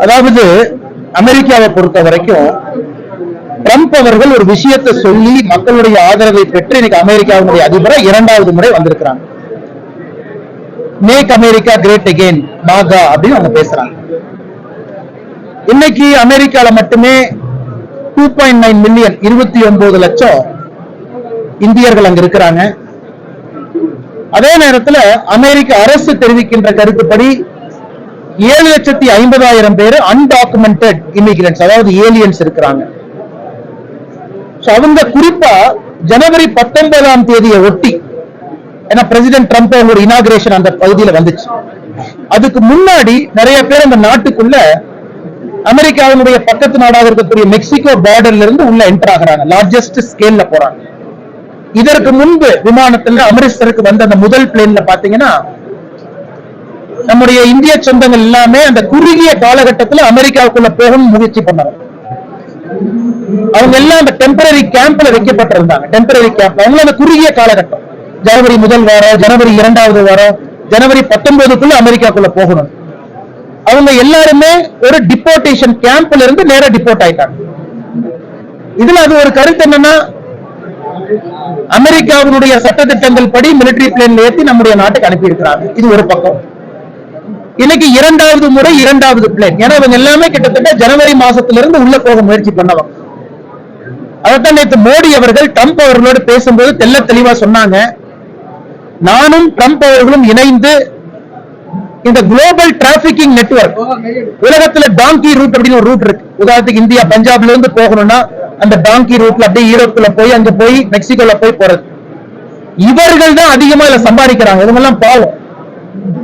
அதாவது அமெரிக்காவை பொறுத்த வரைக்கும் ட்ரம்ப் அவர்கள் ஒரு விஷயத்தை சொல்லி மக்களுடைய ஆதரவை பெற்று இன்னைக்கு அமெரிக்காவுடைய அதிபரை 2வது முறை வந்திருக்கிறாங்க. மேக் அமெரிக்கா கிரேட் அகெயின் மாகா அப்படின்னு அவங்க பேசுறாங்க. இன்னைக்கு அமெரிக்கால மட்டுமே 2.9 மில்லியன் 29 லட்சம் இந்தியர்கள் அங்க இருக்கிறாங்க. அதே நேரத்தில் அமெரிக்க அரசு தெரிவிக்கின்ற கருத்துப்படி 7,50,000 பேர் அன்டாக்குமெண்டட் இமிகிரன்ட்ஸ், அதாவது ஏலியன்ஸ் இருக்கிறாங்க. அவங்க குறிப்பா ஜனவரி 19ஆம் தேதியை ஒட்டி, ஏன்னா பிரசிடென்ட் ட்ரம்ப் ஒரு இனாகிரேஷன் அந்த பகுதியில் வந்துச்சு, அதுக்கு முன்னாடி நிறைய பேர் அந்த நாட்டுக்குள்ள அமெரிக்காவினுடைய பக்கத்து நாடாக இருக்கக்கூடிய மெக்சிகோ பார்டர்ல இருந்து உள்ள என்டர் ஆகிறாங்க, லார்ஜஸ்ட் ஸ்கேல்ல போறாங்க. இதற்கு முன்பு விமானத்தில் அமிர்தசருக்கு வந்த அந்த முதல் பிளேன்ல பாத்தீங்கன்னா நம்முடைய இந்திய சொந்தங்கள் எல்லாமே அந்த குறுகிய காலகட்டத்தில் அமெரிக்காவுக்குள்ள போகணும் முயற்சி பண்ணாங்க. அவங்க எல்லாம் அந்த டெம்பரரி கேம்ப்ல வைக்கப்பட்டிருந்தாங்க. டெம்பரரி கேம்ப் அவங்க அந்த குறுகிய காலகட்டம், ஜனவரி முதல் வாரம், ஜனவரி 2வது வாரம், ஜனவரி 19க்குள்ள அமெரிக்காக்குள்ள போகணும். அவங்க எல்லாருமே ஒரு டிப்போர்டேஷன் கேம்ப்ல இருந்து நேரா டிப்போர்ட் ஆயிட்டாங்க. இதுல அது ஒரு கருத்து என்னன்னா, அமெரிக்காவுடைய சட்டத்திட்டங்கள் படி மிலிட்டரி பிளேன்ல ஏற்றி நம்முடைய நாட்டுக்கு அனுப்பி இருக்கிறாங்க. இது ஒரு பக்கம். இன்னைக்கு 2வது முறை 2வது பிளேன், ஏன்னா அவங்க எல்லாமே கிட்டத்தட்ட ஜனவரி மாசத்திலிருந்து உள்ள போக முயற்சி பண்ணவங்க. அதைத்தான் நேற்று மோடி அவர்கள் ட்ரம்ப் அவர்களோடு பேசும்போது தெல்ல தெளிவா சொன்னாங்க, நானும் ட்ரம்ப் அவர்களும் இணைந்து இந்த குளோபல் டிராபிகிங் நெட்வொர்க், உலகத்துல டாங்கி ரூட் அப்படின்னு ஒரு ரூட் இருக்கு. உதாரணத்துக்கு இந்தியா பஞ்சாப்ல இருந்து போகணும்னா அந்த டாங்கி ரூட்ல அப்படியே யூரோப்ல போய் அங்க போய் மெக்சிகோல போய் போறது. இவர்கள் தான் அதிகமா இதுல சம்பாதிக்கிறாங்க. இவங்க எல்லாம் பாவம்,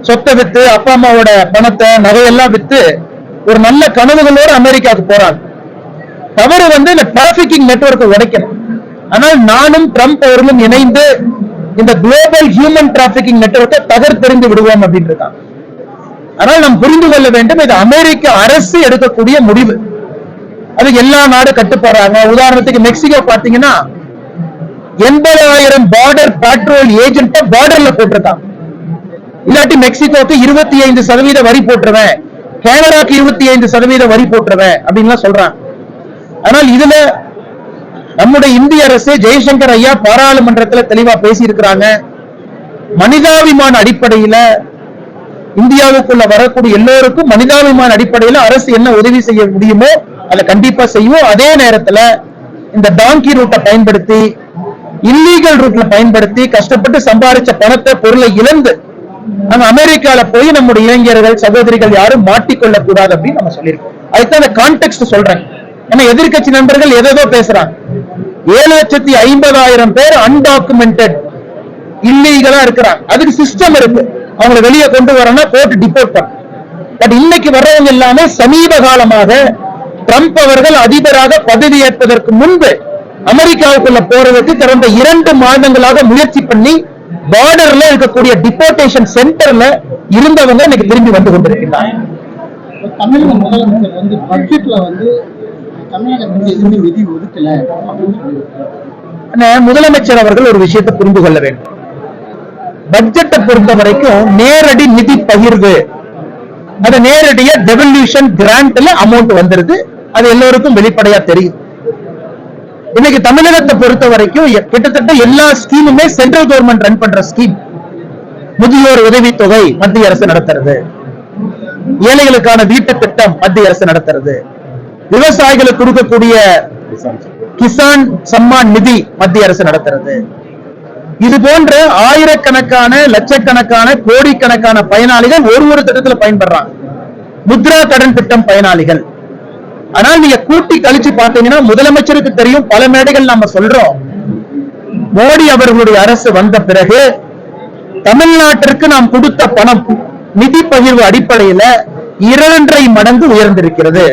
சொத்தை வித்து அப்பா அம்மாவோட பணத்தை நகையெல்லாம் வித்து ஒரு நல்ல கனவுகளோடு அமெரிக்காவுக்கு போறாங்க. தவறு இந்த டிராபிகிங் நெட்வொர்க்கை உடைக்கணும். ஆனால் நானும் ட்ரம்ப் அவர்களும் இணைந்து இந்த குளோபல் ஹியூமன் டிராபிகிங் நெட்வொர்க்கை தகர்த்தெறிந்து விடுவோம் அப்படின்னு இருக்காங்க. ஆனால் நாம் புரிந்து கொள்ள வேண்டும், இது அமெரிக்க அரசு எடுக்கக்கூடிய முடிவு. அது எல்லா நாடு கட்டுப்படுறாங்க. உதாரணத்துக்கு மெக்சிகோ பாத்தீங்கன்னா 80,000 பார்டர் பேட்ரோல் ஏஜென்ட் பார்டர்ல போட்டிருக்காங்க. இல்லாட்டி மெக்சிகோக்கு 25% வரி போட்டுருவேன், கனடாக்கு 25% வரி போட்டுருவேன் அப்படின்னு சொல்றாங்க. ஆனால் இதுல நம்முடைய இந்திய அரசு ஜெய்சங்கர் ஐயா பாராளுமன்றத்தில் தெளிவா பேசி இருக்கிறாங்க. மனிதாபிமான அடிப்படையில இந்தியாவுக்குள்ள வரக்கூடிய எல்லோருக்கும் மனிதாபிமான அடிப்படையில் அரசு என்ன உதவி செய்ய முடியுமோ அதை கண்டிப்பா செய்வோம். அதே நேரத்தில் இந்த டாங்கி ரூட்டை பயன்படுத்தி, இல்லீகல் ரூட்ல பயன்படுத்தி கஷ்டப்பட்டு சம்பாதிச்ச பணத்தை பொருளை இழந்து நாங்க அமெரிக்கால போய் நம்முடைய இளைஞர்கள் சகோதரிகள் யாரும் மாட்டிக்கொள்ள கூடாது அப்படின்னு நம்ம சொல்லியிருக்கோம். அதுதான் அந்த கான்டெக்ஸ்ட் சொல்றேன். ஏன்னா எதிர்கட்சி நண்பர்கள் எதோ பேசுறாங்க. 7,50,000 பேர் அன்டாக்குமெண்டட் இல்லீகலா இருக்கிறாங்க. அதுக்கு சிஸ்டம் இருக்கு. அவங்களை வெளியே கொண்டு வரணும், கோர்ட் டிப்போர்ட் பண்ண. பட் இன்னைக்கு வர்றவங்க எல்லாமே சமீப காலமாக ட்ரம்ப் அவர்கள் அதிபராக பதவியேற்பதற்கு முன்பு அமெரிக்காவுக்குள்ள போறதுக்கு கடந்த 2 மாதங்களாக முயற்சி பண்ணி பார்டர்ல இருக்கக்கூடிய டிப்போர்டேஷன் சென்டர்ல இருந்தவங்க இன்னைக்கு திரும்பி வந்து கொண்டிருக்கிறாங்க. தமிழக முதலமைச்சர் பட்ஜெட்ல தமிழகத்துக்கு எதுவுமே நிதி ஒதுக்கல அப்படின்னு சொல்லியிருக்காங்க. முதலமைச்சர் அவர்கள் ஒரு விஷயத்தை புரிந்து கொள்ள வேண்டும். பட்ஜெட்டை பொறுத்த வரைக்கும் நேரடி நிதி பகிர்வு, அது நேரடியா டெவல்யூஷன் கிராண்ட்ல அமௌண்ட் வந்திருக்கு. அது எல்லோருக்கும் வெளிப்படையா தெரியும். இன்னைக்கு தமிழகத்தை பொறுத்த வரைக்கும் கிட்டத்தட்ட எல்லா ஸ்கீமுமே சென்ட்ரல் கவர்மெண்ட் ரன் பண்ற ஸ்கீம். முதியோர் உதவித்தொகை மத்திய அரசு நடத்துறது, ஏழைகளுக்கான வீட்டு திட்டம் மத்திய அரசு நடத்துறது, விவசாயிகளுக்கு கொடுக்கக்கூடிய கிசான் சம்மான் நிதி மத்திய அரசு நடத்துறது. இது போன்ற ஆயிரக்கணக்கான லட்சக்கணக்கான கோடிக்கணக்கான பயனாளிகள் ஒரு திட்டத்தில் பயன்படுறாங்க. முத்ரா கடன் திட்டம் பயனாளிகள். ஆனால் நீங்க கூட்டி கழிச்சு பார்த்தீங்கன்னா முதலமைச்சருக்கு தெரியும், பல மேடைகள் நம்ம சொல்றோம், மோடி அவர்களுடைய அரசு வந்த பிறகு தமிழ்நாட்டிற்கு நாம் கொடுத்த பணம் நிதி பகிர்வு அடிப்படையில் 2.5 மடங்கு உயர்ந்திருக்கிறது.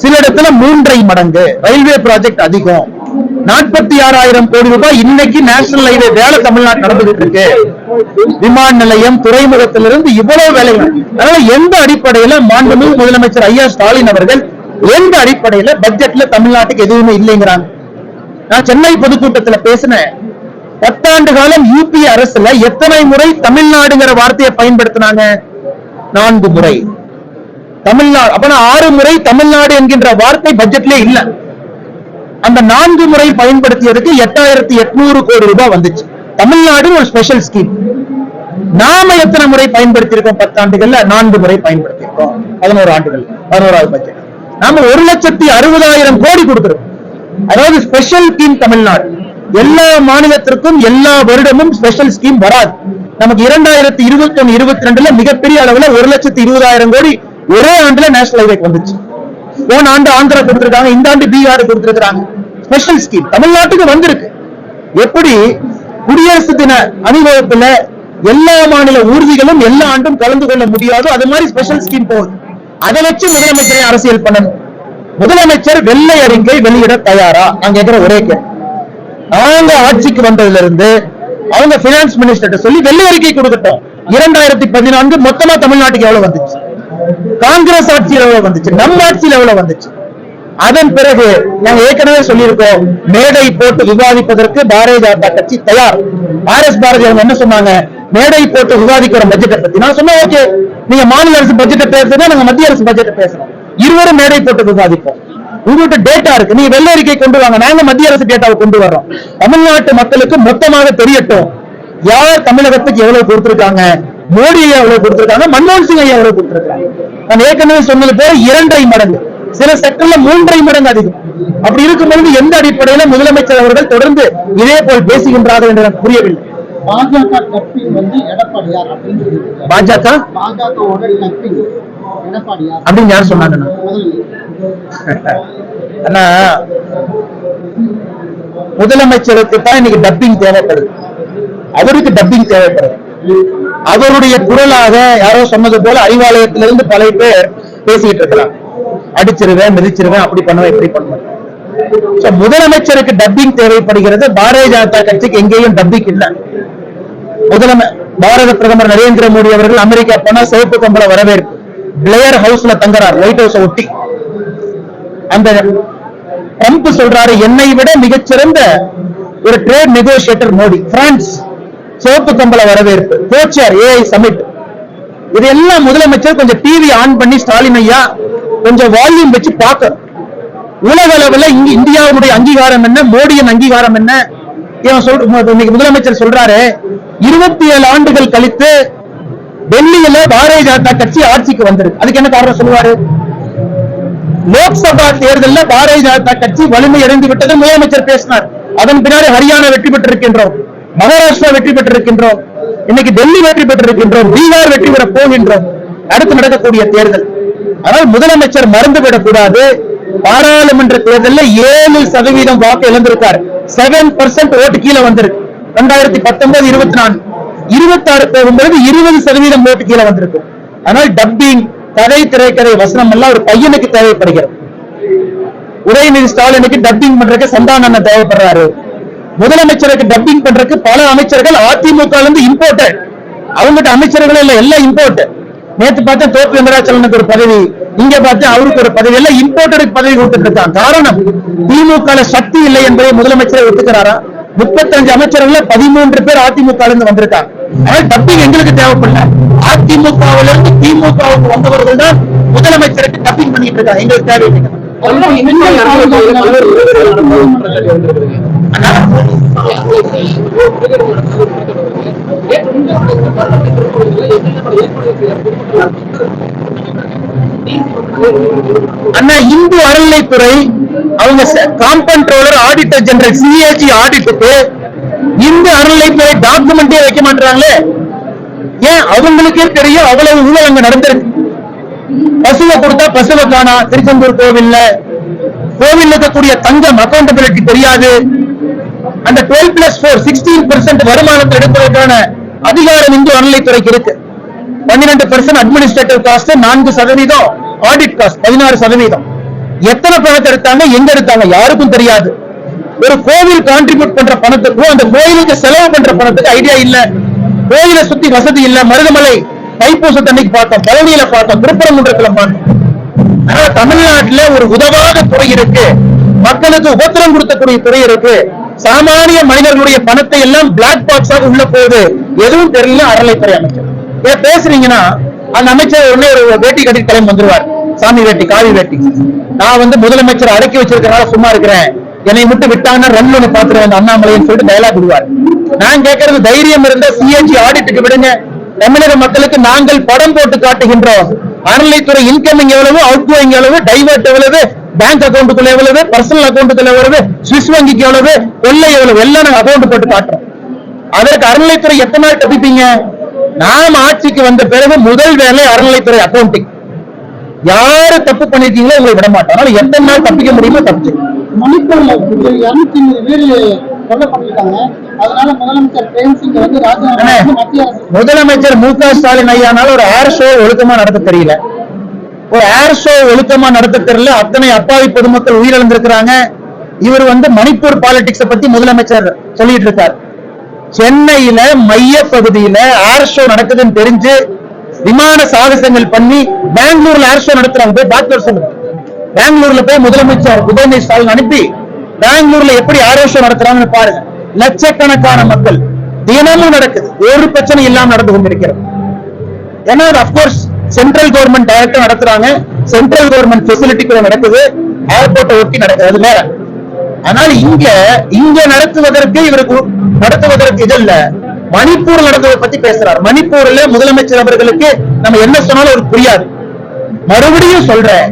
சில இடத்துல 3.5 மடங்கு. ரயில்வே ப்ராஜெக்ட் அதிகம். 46,000 கோடி ரூபாய் இன்னைக்கு நேஷனல் ஹைவே வேலை தமிழ்நாடு நடந்துகிட்டு இருக்கு. விமான நிலையம், துறைமுகத்திலிருந்து இவ்வளவு வேலைகள். அதனால எந்த அடிப்படையில மாண்புமிகு முதலமைச்சர் ஐயா ஸ்டாலின் அவர்கள் எந்த அடிப்படையில பட்ஜெட்ல தமிழ்நாட்டுக்கு எதுவுமே இல்லைங்கிறாங்க? நான் சென்னை பொதுக்கூட்டத்தில் பேசினேன். 10 ஆண்டு காலம் யூபிஏ அரசுல எத்தனை முறை தமிழ்நாடுங்கிற வார்த்தையை பயன்படுத்தினாங்க? 4 முறை. தமிழ்நாடு அப்பனா 6 முறை தமிழ்நாடு என்கின்ற வார்த்தை பட்ஜெட்ல இல்ல. அந்த 4 முறை பயன்படுத்தியதுக்கு 8800 கோடி ரூபாய் வந்துச்சு. தமிழ்நாடு ஒரு ஸ்பெஷல் ஸ்கீம். நாம எத்தனை முறை பயன்படுத்தியிருக்கோம்? 10 ஆண்டுகள்ல 4 முறை பயன்படுத்தியிருக்கோம். 11 ஆண்டுகள் 11வது பட்ஜெட் நாம 1,60,000 கோடி கொடுத்திருக்கோம். அதாவது ஸ்பெஷல் ஸ்கீம் தமிழ்நாடு. எல்லா மாநிலத்திற்கும் எல்லா வருடமும் ஸ்பெஷல் ஸ்கீம் வராது. நமக்கு 2021-22 மிகப்பெரிய அளவுல 1,20,000 கோடி ஒரே ஆண்டுல நேஷனல் ஹைவேக்கு வந்துச்சு. போன ஆண்டு ஆந்திரா கொடுத்திருக்காங்க, இந்த ஆண்டு பீகார் கொடுத்திருக்காங்க. ஸ்பெஷல் ஸ்கீம் தமிழ்நாட்டுக்கு வந்திருக்கு. எப்படி குடியரசு தின அணிவகுப்புல எல்லா மாநில ஊர்திகளும் எல்லா ஆண்டும் கலந்து கொள்ள முடியாதோ அது மாதிரி ஸ்பெஷல் ஸ்கீம் போகுது. அதை வச்சு முதலமைச்சரை அரசியல் பண்ணணும். முதலமைச்சர் வெள்ளை அறிக்கை வெளியிட தயாரா? அங்க இருக்கிற ஒரே கேள்வி. அவங்க ஆட்சிக்கு வந்ததுல இருந்து அவங்க பினான்ஸ் மினிஸ்டர் சொல்லி வெள்ளை அறிக்கை கொடுக்கட்டும். 2014 மொத்தமா தமிழ்நாட்டுக்கு எவ்வளவு வந்துச்சு? காங்கிரஸ் ஆட்சியில் எவ்வளவு வந்துச்சு? நம்ம ஆட்சியில் எவ்வளவு வந்துச்சு? அதன் பிறகு நாங்க ஏற்கனவே சொல்லியிருக்கோம், மேடை போட்டு விவாதிப்பதற்கு பாரதிய ஜனதா கட்சி தயார். RS பாரதி அவங்க என்ன சொன்னாங்க? மேடை போட்டு விவாதிக்கிற பட்ஜெட்டை பத்தி நான் சொன்னேன், ஓகே நீங்க மாநில அரசு பட்ஜெட்டை பேசுறதா, நாங்க மத்திய அரசு பட்ஜெட்டை பேசுறோம், இருவரும் மேடை போட்டு விவாதிப்போம். உங்கள்கிட்ட டேட்டா இருக்கு, நீங்க வெள்ளை அறிக்கை கொண்டு வாங்க, நாங்க மத்திய அரசு டேட்டாவை கொண்டு வர்றோம். தமிழ்நாட்டு மக்களுக்கு மொத்தமாக தெரியட்டும் யார் தமிழகத்துக்கு எவ்வளவு கொடுத்திருக்காங்க, மோடி ஐயா எவ்வளவு கொடுத்திருக்காங்க, மன்மோகன் சிங் ஐயா எவ்வளவு கொடுத்திருக்காங்க. நான் ஏற்கனவே சொன்னது போல 2.5 மடங்கு, சில செக்டர்ல 3.5 மடங்கு அதிகம். அப்படி இருக்கும்போது எந்த அடிப்படையில முதலமைச்சர் அவர்கள் தொடர்ந்து இதே போல் பேசுகின்றார்கள் என்று எனக்கு புரியவில்லை. பாஜக டப்பிங் வந்து எடப்பாடியார் அப்படின்னு சொல்லியிருக்காரு. பாஜகவோட டப்பிங் எடப்பாடியார் அப்படின்னு யார் சொன்னாங்க? ஆனா முதலமைச்சருக்கு தான் இன்னைக்கு டப்பிங் தேவைப்படுது, அவருக்கு டப்பிங் தேவைப்படுது. அவருடைய குரலாக யாரோ சொன்னது போல அறிவாலயத்திலிருந்து பல பேர் பேசிட்டு இருக்கிறாங்க. அடிச்சிருவேன், மிதிச்சிருவேன், அப்படி பண்ணுவேன், இப்படி பண்ணுவேன். முதலமைச்சருக்கு டப்பிங் தேவைப்படுகிறது. பாரதிய ஜனதா கட்சிக்கு எங்கேயும் டப்பிங் இல்லை. பாரத பிரதமர் நரேந்திர மோடி அவர்கள் அமெரிக்கா போனா சிவப்பு கம்பள வரவேற்பு, பிளேயர் ஹவுஸ்ல தங்குறார், ஒயிட் ஹவுஸ் ஒட்டி. அந்த ட்ரம்ப் சொல்றாரு, என்னை விட மிகச்சிறந்த ஒரு ட்ரேட் நெகோசியேட்டர் மோடி. பிரான்ஸ் சிவப்பு கம்பள வரவேற்பு, கோச்சர் ஏஐ சமிட். இதெல்லாம் முதலமைச்சர் கொஞ்சம் டிவி ஆன் பண்ணி ஸ்டாலின் ஐயா கொஞ்சம் வால்யூம் வச்சு பார்க்க. உலக அளவில் இங்க இந்தியாவுடைய அங்கீகாரம் என்ன, மோடியின் அங்கீகாரம் என்ன? முதலமைச்சர் சொல்றாரு, 27 ஆண்டுகள் கழித்து டெல்லியில பாரதிய ஜனதா கட்சி ஆட்சிக்கு வந்திருக்கு. அதுக்கு என்ன காரணம் சொல்லுவாரு? லோக்சபா தேர்தலில் பாரதிய ஜனதா கட்சி வலிமை அடைந்து விட்டது முதலமைச்சர் பேசினார். அதன் பின்னாடி ஹரியானா வெற்றி பெற்றிருக்கின்றோம், மகாராஷ்டிரா வெற்றி பெற்றிருக்கின்றோம், இன்னைக்கு டெல்லி வெற்றி பெற்றிருக்கின்றோம், பீகார் வெற்றி பெற போகின்றோம். அடுத்து நடக்கக்கூடிய தேர்தல். ஆனால் முதலமைச்சர் மறந்துவிடக் கூடாது, பாராளுமன்ற தேர்தலில் 7% வாக்கு இழந்திருக்கார். 7% ஓட்டு கீழே வந்திருக்கு. 2019, 24, 26 போகும்போது 20% ஓட்டு கீழே வந்திருக்கு. ஆனால் டப்பிங், கதை, திரைக்கதை, வசனம் எல்லாம் ஒரு பையனுக்கு தேவைப்படுகிறது. உதயநிதி ஸ்டாலினுக்கு டப்பிங் பண்றதுக்கு சந்தானம் தேவைப்படுறாரு. முதலமைச்சருக்கு டப்பிங் பண்றதுக்கு பல அமைச்சர்கள் அதிமுக இம்போர்ட்டட். அவங்ககிட்ட அமைச்சர்கள் இல்ல, எல்லாம் இம்போர்ட். நேற்று பார்த்தா தோப்பு வெங்கடாச்சலனுக்கு ஒரு பதவி, இங்க பார்த்தா அவருக்கு ஒரு பதவி, எல்லாம் இம்போர்ட்டருக்கு பதவி கொடுத்துட்டு இருக்காங்க. காரணம், திமுக சக்தி இல்லை என்பதை முதலமைச்சரை ஒத்துக்கிறாரா? 35 அமைச்சர்கள் 13 பேர் அதிமுக வந்திருக்காங்க. ஆனால் டப்பிங் எங்களுக்கு தேவைப்படல. அதிமுகவில இருந்து திமுகவுக்கு வந்தவர்கள் தான் முதலமைச்சருக்கு டப்பிங் பண்ணிட்டு இருக்காங்க. எங்களுக்கு தேவையில்லை. அண்ணா, இந்து அறநிலைத்துறை அவங்க காம்பன்ட்ரோலர் ஆடிட்டர் ஜெனரல் சிஏஜி ஆடிட்டுக்கு இந்து அறநிலைத்துறை டாக்குமெண்டே வைக்க மாட்டாங்களே ஏன்? அவங்களுக்கே தெரியும் அவ்வளவு ஊழல் அங்க நடந்திருக்கு. பசுவை கொடுத்தா பசுவை காணா. திருச்செந்தூர் கோவில் இருக்கக்கூடிய தங்கம் அக்கௌண்டபிலிட்டி தெரியாது. அந்த 12+4 16% வருமானத்தை எடுப்பதற்கான அதிகாரம் இந்து அறநிலைத்துறைக்கு இருக்கு. 12% அட்மினிஸ்ட்ரேட்டிவ் காஸ்ட், 4% ஆடிட் காஸ்ட், 16%. எத்தனை பணத்தை எடுத்தாங்க, எங்க எடுத்தாங்க யாருக்கும் தெரியாது. ஒரு கோவில் கான்ட்ரிபியூட் பண்ற பணத்துக்கும் அந்த கோயிலுக்கு செலவு பண்ற பணத்துக்கு ஐடியா இல்ல. கோயிலை சுத்தி வசதி இல்ல. மருதமலை தைப்பூசத்தன்னைக்கு பார்த்தோம், பழனியில பார்த்தோம், திருப்பரங்குன்றத்துல பார்த்தோம். ஆனா தமிழ்நாட்டுல ஒரு உதவாத துறை இருக்கு, மக்களுக்கு உபத்திரம் கொடுக்கக்கூடிய துறை இருக்கு. சாமானிய மனிதர்களுடைய பணத்தை எல்லாம் பிளாக் பாக்ஸாக உள்ள போகுது. எதுவும் தெரியல அறநிலைத்துறை அமைச்சர். ஏன் பேசுறீங்கன்னா அந்த அமைச்சர் உடனே ஒரு வேட்டி கட்டி கிளம்பி வந்துருவார். சாமி வேட்டி காவி வேட்டி. நான் வந்து முதலமைச்சர் அடக்கி வச்சிருக்கனால சும்மா இருக்கிறேன், என்னை விட்டு விட்டாங்கன்னா ரன் ஒண்ணு பாத்துருவேன் அண்ணாமலைன்னு சொல்லிட்டு டயலாக் விடுவார். நான் கேட்கறது தைரியம் இருந்தா சிஏஜி ஆடிட்டுக்கு விடுங்க. தமிழக மக்களுக்கு நாங்கள் படம் போட்டு காட்டுகின்றோம். அறநிலைத்துறை இன்கமிங் எவ்வளவு, அவுட் கோயிங் எவ்வளவு, டைவர்ட் எவ்வளவு, பேங்க் அக்கௌண்ட்டுக்குள்ள எவ்வளவு, பர்சனல் அக்கௌண்ட்டுக்குள்ள எவ்வளவு, சுவிஸ் வங்கிக்கு எவ்வளவு, கொள்ளை எவ்வளவு, எல்லாம் நாங்க அக்கௌண்ட் போட்டு காட்டுறோம். அதற்கு அறநிலைத்துறை எத்தனை நாள் தப்பிப்பீங்க? நாம் ஆட்சிக்கு வந்த பிறகு முதல் வேலை அறநிலைத்துறை அக்கௌண்டிங். யாரு தப்பு பண்ணிருக்கீங்களோ உங்களை விட மாட்டோம். அதனால எத்தனை நாள் தப்பிக்க முடியுமோ தப்பிச்சு. மணிப்பூர்ல 250 பேர் கொல்லப்பட்டிருக்காங்க. அதனால முதலமைச்சர் பிரேம்சிங் வந்து ராஜினாமா மத்திய அரசு. முதலமைச்சர் மு.க. ஸ்டாலின் ஐயானால ஒரு ஏர் ஷோ ஒழுக்கமா நடத்த தெரியல. ஒரு ஏர் ஷோ ஒழுக்கமா நடத்த தெரியல. அத்தனை அப்பாவி பொதுமக்கள் உயிரிழந்திருக்கிறாங்க. இவர் வந்து மணிப்பூர் பாலிடிக்ஸ் பத்தி முதலமைச்சர் சொல்லிட்டு இருக்காரு. சென்னையில மைய பகுதியில ஏர் ஷோ நடக்குதுன்னு தெரிஞ்சு விமான சாகசங்கள் பண்ணி பெங்களூர்ல ஏர் ஷோ நடத்துறாங்க. போய் டாக்டர் சொல்லுங்க. பெங்களூர்ல போய் முதலமைச்சர் உதயநிதி ஸ்டாலின் அனுப்பி பெங்களூர்ல எப்படி ஏர் ஷோ நடத்துறாங்கன்னு பாருங்க. லட்சக்கணக்கான மக்கள் தினமும் நடக்குது. ஒரு பிரச்சனை இல்லாம நடந்து கொண்டிருக்கிறது. ஏன்னா அப்கோர்ஸ் சென்ட்ரல் கவர்மெண்ட் டைரக்டா நடத்துறாங்க. சென்ட்ரல் கவர்மெண்ட் ஃபெசிலிட்டிக்குள்ள நடக்குது. ஏர்போர்ட்டை ஒட்டி நடக்குது. அது வேற. ஆனால் இங்க நடத்துவதற்கு இவருக்கு நடத்துவதற்கு இது இல்ல. மணிப்பூர் நடந்ததை பத்தி பேசுறாரு. மணிப்பூர்ல முதலமைச்சர் அவர்களுக்கு நம்ம என்ன சொன்னாலும் அவருக்கு புரியாது. மறுபடியும் சொல்றேன்,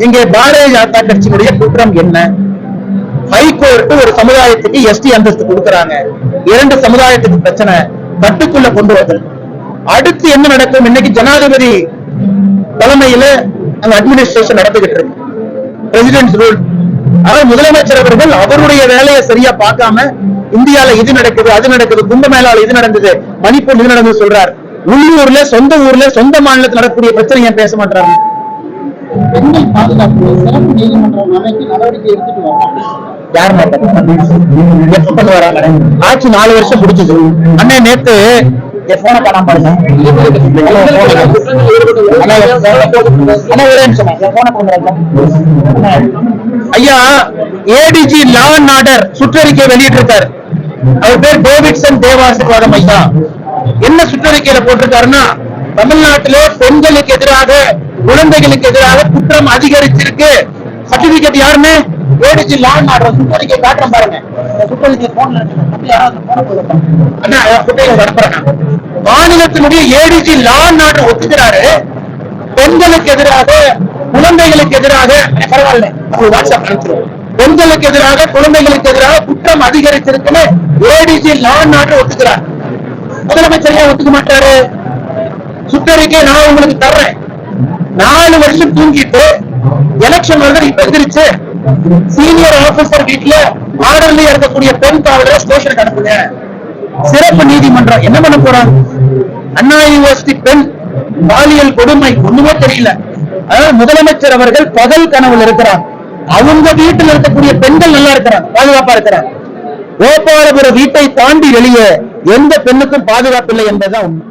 இங்கே பாரதிய ஜனதா கட்சியினுடைய குற்றம் என்ன? ஹைகோர்ட் ஒரு சமுதாயத்துக்கு எஸ்டி அந்தஸ்து கொடுக்கறாங்க. 2 சமுதாயத்துக்கு பிரச்சனை கட்டுக்குள்ள கொண்டு வருது. அடுத்து என்ன நடக்கும்? இன்னைக்கு ஜனாதிபதி தலைமையில அந்த அட்மினிஸ்ட்ரேஷன் நடந்துகிட்டு இருக்கு. President's rule. அவர் முதலமைச்சர் அவர்கள் அவருடைய வேலையை சரியா பார்க்காம இந்தியால இது நடக்குது, அது நடக்குது, கும்பமேளால இது நடந்தது, மணிப்பூர் இது நடந்தது சொல்றார். உள்ளூர்ல சொந்த ஊர்ல சொந்த மாநிலத்தில் நடக்கக்கூடிய பிரச்சனை ஏன் பேச மாட்டாரு? பெண்கள் பாதுகாப்பு சிறப்பு நீதிமன்றம் அமைக்க நடவடிக்கை எடுத்துட்டு வரோம். யார் எப்ப கொண்டு வராங்க? ஆட்சி 4 வருஷம் முடிச்சது. அண்ணே நேத்து என் போன காணாம பாருங்க. ஐயா ஏடிஜி லா அண்ட் ஆர்டர் சுற்றறிக்கை வெளியிட்டிருக்காரு. அவர் பேர் டேவிட்சன் தேவாசிர்வாதம் ஐயா. என்ன சுற்றறிக்கையில போட்டிருக்காருன்னா, தமிழ்நாட்டிலே பெண்களுக்கு எதிராக குழந்தைகளுக்கு எதிராக குற்றம் அதிகரிச்சிருக்கு. சர்டிபிகேட் யாருன்னு ஏடிஜி லா அண்ட் ஆர்டர் சுற்றறிக்கை காட்டுறேன் பாருங்க. சுற்றறிக்கை போன்ல மாநிலத்தினுடைய ஏடிஜி லா அண்ட் ஆர்டர் ஒத்துக்கிறாரு. பெண்களுக்கு எதிராக குழந்தைகளுக்கு எதிராக பரவாயில்ல வாட்ஸ்அப் அனுப்பிச்சிருவோம். பெண்களுக்கு எதிராக குழந்தைகளுக்கு எதிராக குற்றம் அதிகரிச்சிருக்குன்னு ஏடிஜி லா அண்ட் ஆர்டர் ஒத்துக்கிறார். முதலமைச்சர் ஏன் ஒத்துக்க மாட்டாரு? சுற்றறிக்கை நான் உங்களுக்கு தர்றேன். 4 வருஷம் தூங்கிட்டு எலெக்ஷன் வருது, இப்ப எதிர்த்து சீனியர் ஆபீசர் வீட்டுல ஆர்டர்ல இருக்கக்கூடிய பெண் காவலர் ஸ்டேஷனுக்கு அனுப்புங்க. சிறப்பு நீதிமன்றம் என்ன பண்ண போறாங்க? அண்ணா யூனிவர்சிட்டி பெண் பாலியல் கொடுமை ஒண்ணுமே தெரியல. அதாவது முதலமைச்சர் அவர்கள் பகல் கனவுல இருக்கிறார். அவங்க வீட்டில் இருக்கக்கூடிய பெண்கள் நல்லா இருக்கிறாங்க, பாதுகாப்பா இருக்கிறாங்க. கோபாலபுர வீட்டை தாண்டி வெளியே எந்த பெண்ணுக்கும் பாதுகாப்பு இல்லை என்பதுதான் உண்மை.